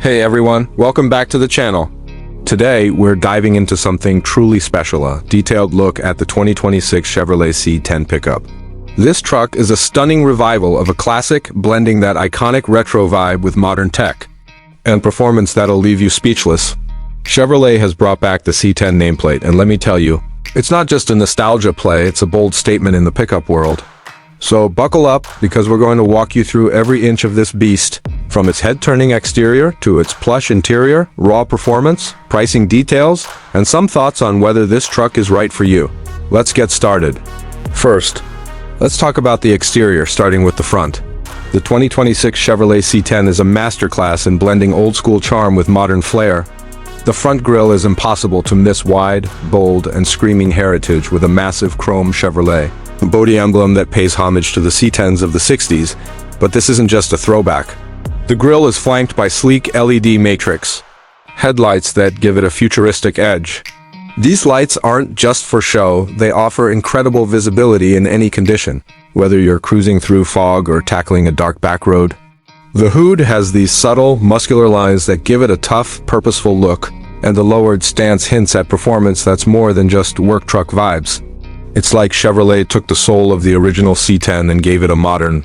Hey everyone, welcome back to the channel. Today, we're diving into something truly special, a detailed look at the 2026 Chevrolet C10 pickup. This truck is a stunning revival of a classic, blending that iconic retro vibe with modern tech and performance that'll leave you speechless. Chevrolet has brought back the C10 nameplate, and let me tell you, it's not just a nostalgia play, it's a bold statement in the pickup world. So buckle up, because we're going to walk you through every inch of this beast, from its head-turning exterior to its plush interior, raw performance, pricing details, and some thoughts on whether this truck is right for you. Let's get started. First, let's talk about the exterior, starting with the front. The 2026 Chevrolet C10 is a masterclass in blending old-school charm with modern flair. The front grille is impossible to miss, wide, bold, and screaming heritage with a massive chrome Chevrolet, a body emblem that pays homage to the C10s of the 60s, but this isn't just a throwback. The grille is flanked by sleek LED matrix headlights that give it a futuristic edge. These lights aren't just for show, they offer incredible visibility in any condition, whether you're cruising through fog or tackling a dark back road. The hood has these subtle, muscular lines that give it a tough, purposeful look, and the lowered stance hints at performance that's more than just work truck vibes. It's like Chevrolet took the soul of the original C10 and gave it a modern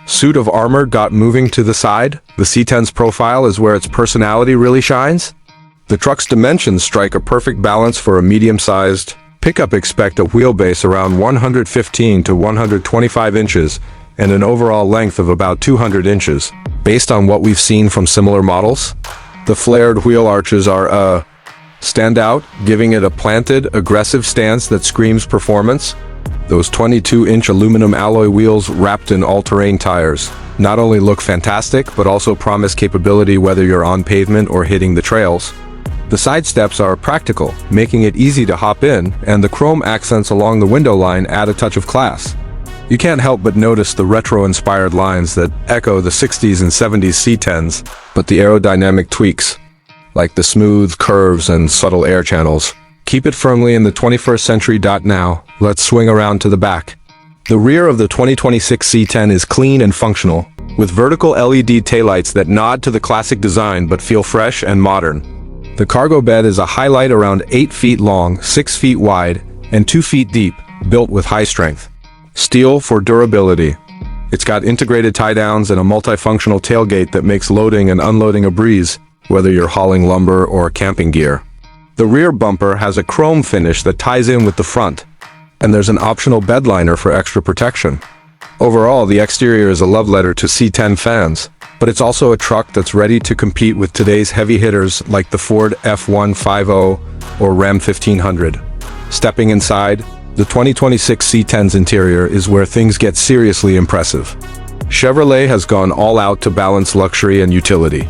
suit of armor. Got moving to the side, the C10's profile is where its personality really shines. The truck's dimensions strike a perfect balance for a medium-sized pickup. Expect a wheelbase around 115 to 125 inches and an overall length of about 200 inches. Based on what we've seen from similar models, the flared wheel arches are stand out, giving it a planted, aggressive stance that screams performance. Those 22-inch aluminum alloy wheels wrapped in all-terrain tires not only look fantastic, but also promise capability whether you're on pavement or hitting the trails. The side steps are practical, making it easy to hop in, and the chrome accents along the window line add a touch of class. You can't help but notice the retro-inspired lines that echo the 60s and 70s C10s, but the aerodynamic tweaks, like the smooth curves and subtle air channels, keep it firmly in the 21st century. Now, let's swing around to the back. The rear of the 2026 C10 is clean and functional, with vertical LED taillights that nod to the classic design but feel fresh and modern. The cargo bed is a highlight, around 8 feet long, 6 feet wide, and 2 feet deep, built with high strength steel for durability. It's got integrated tie-downs and a multifunctional tailgate that makes loading and unloading a breeze, whether you're hauling lumber or camping gear. The rear bumper has a chrome finish that ties in with the front, and there's an optional bed liner for extra protection. Overall, the exterior is a love letter to C10 fans, but it's also a truck that's ready to compete with today's heavy hitters like the Ford F-150 or Ram 1500. Stepping inside, the 2026 C10's interior is where things get seriously impressive. Chevrolet has gone all out to balance luxury and utility.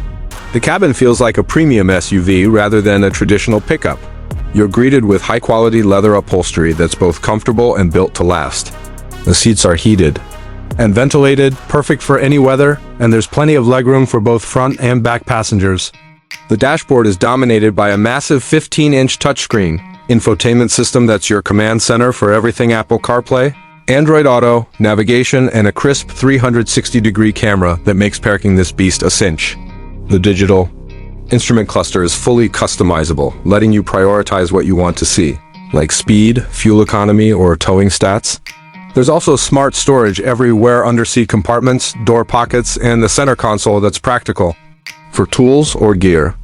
The cabin feels like a premium SUV rather than a traditional pickup. You're greeted with high-quality leather upholstery that's both comfortable and built to last. The seats are heated and ventilated, perfect for any weather, and there's plenty of legroom for both front and back passengers. The dashboard is dominated by a massive 15-inch touchscreen infotainment system that's your command center for everything Apple CarPlay, Android Auto, navigation, and a crisp 360-degree camera that makes parking this beast a cinch. The digital instrument cluster is fully customizable, letting you prioritize what you want to see, like speed, fuel economy, or towing stats. There's also smart storage everywhere: underseat compartments, door pockets, and the center console that's practical for tools or gear.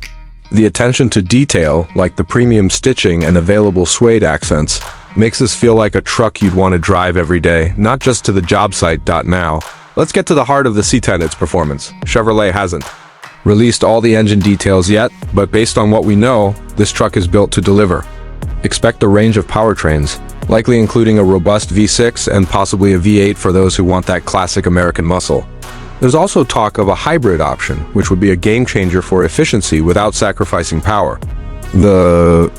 The attention to detail, like the premium stitching and available suede accents, makes this feel like a truck you'd want to drive every day, not just to the job site. Now, let's get to the heart of the C10, its performance. Chevrolet hasn't released all the engine details yet, but based on what we know, this truck is built to deliver. Expect a range of powertrains, likely including a robust V6 and possibly a V8 for those who want that classic American muscle. There's also talk of a hybrid option, which would be a game changer for efficiency without sacrificing power. The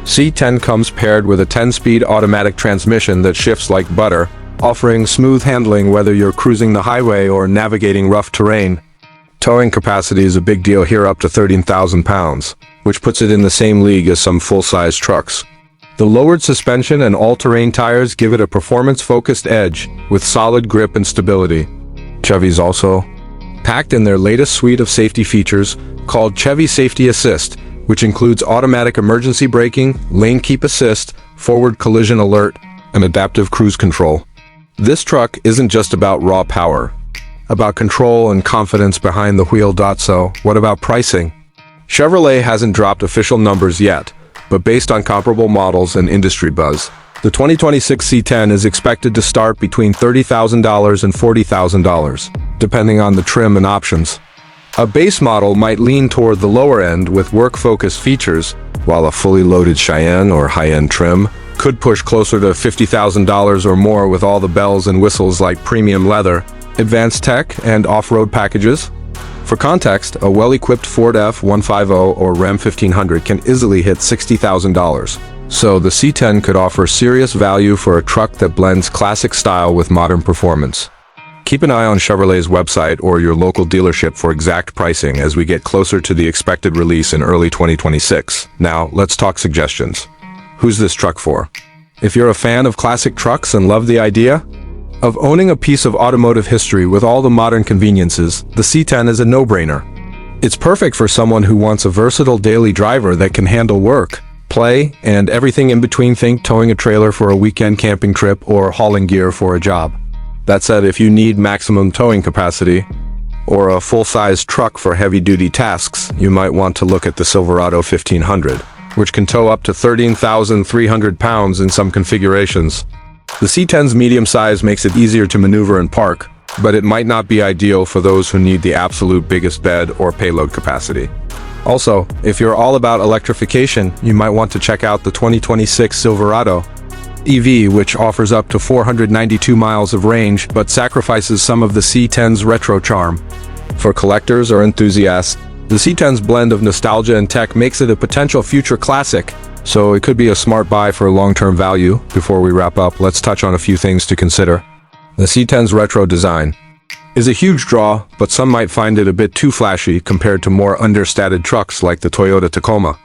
C10 comes paired with a 10-speed automatic transmission that shifts like butter, offering smooth handling whether you're cruising the highway or navigating rough terrain. Towing capacity is a big deal here, up to 13,000 pounds, which puts it in the same league as some full-size trucks. The lowered suspension and all-terrain tires give it a performance-focused edge with solid grip and stability. Chevy's also packed in their latest suite of safety features called Chevy Safety Assist, which includes automatic emergency braking, lane keep assist, forward collision alert, and adaptive cruise control. This truck isn't just about raw power, about control and confidence behind the wheel. So, what about pricing? Chevrolet hasn't dropped official numbers yet, but based on comparable models and industry buzz, the 2026 C10 is expected to start between $30,000 and $40,000, depending on the trim and options. A base model might lean toward the lower end with work-focused features, while a fully loaded Cheyenne or high-end trim could push closer to $50,000 or more with all the bells and whistles like premium leather, advanced tech, and off-road packages. For context, a well-equipped Ford F-150 or Ram 1500 can easily hit $60,000. So the C10 could offer serious value for a truck that blends classic style with modern performance. Keep an eye on Chevrolet's website or your local dealership for exact pricing as we get closer to the expected release in early 2026. Now, let's talk suggestions. Who's this truck for? If you're a fan of classic trucks and love the idea of owning a piece of automotive history with all the modern conveniences, the C10 is a no-brainer. It's perfect for someone who wants a versatile daily driver that can handle work, play, and everything in between. Think towing a trailer for a weekend camping trip or hauling gear for a job. That said, if you need maximum towing capacity or a full-size truck for heavy-duty tasks, you might want to look at the Silverado 1500, which can tow up to 13,300 pounds in some configurations. The C10's medium size makes it easier to maneuver and park, but it might not be ideal for those who need the absolute biggest bed or payload capacity. Also, if you're all about electrification, you might want to check out the 2026 Silverado EV, which offers up to 492 miles of range but sacrifices some of the C10's retro charm. For collectors or enthusiasts, the C10's blend of nostalgia and tech makes it a potential future classic, so it could be a smart buy for long-term value. Before we wrap up, let's touch on a few things to consider. The C10's retro design is a huge draw, but some might find it a bit too flashy compared to more understated trucks like the Toyota Tacoma.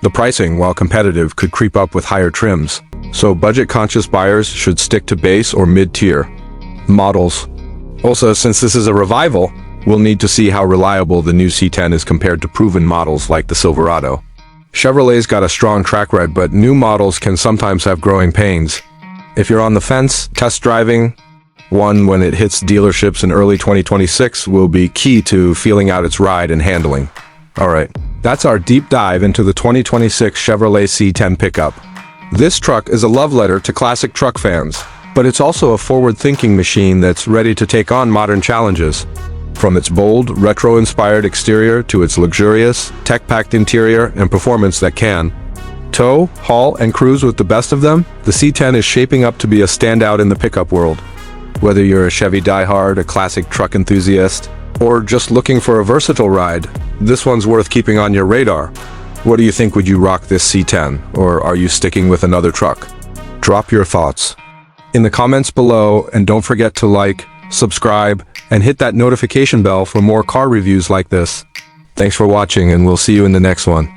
The pricing, while competitive, could creep up with higher trims, so budget-conscious buyers should stick to base or mid-tier models. Also, since this is a revival, we'll need to see how reliable the new C10 is compared to proven models like the Silverado. Chevrolet's got a strong track record, but new models can sometimes have growing pains. If you're on the fence, test driving one when it hits dealerships in early 2026 will be key to feeling out its ride and handling. Alright, that's our deep dive into the 2026 Chevrolet C10 pickup. This truck is a love letter to classic truck fans, but it's also a forward-thinking machine that's ready to take on modern challenges. From its bold, retro-inspired exterior to its luxurious, tech-packed interior and performance that can tow, haul, and cruise with the best of them, the C10 is shaping up to be a standout in the pickup world. Whether you're a Chevy diehard, a classic truck enthusiast, or just looking for a versatile ride, this one's worth keeping on your radar. What do you think? Would you rock this C10, or are you sticking with another truck? Drop your thoughts in the comments below, and don't forget to like, subscribe, and hit that notification bell for more car reviews like this. Thanks for watching, and we'll see you in the next one.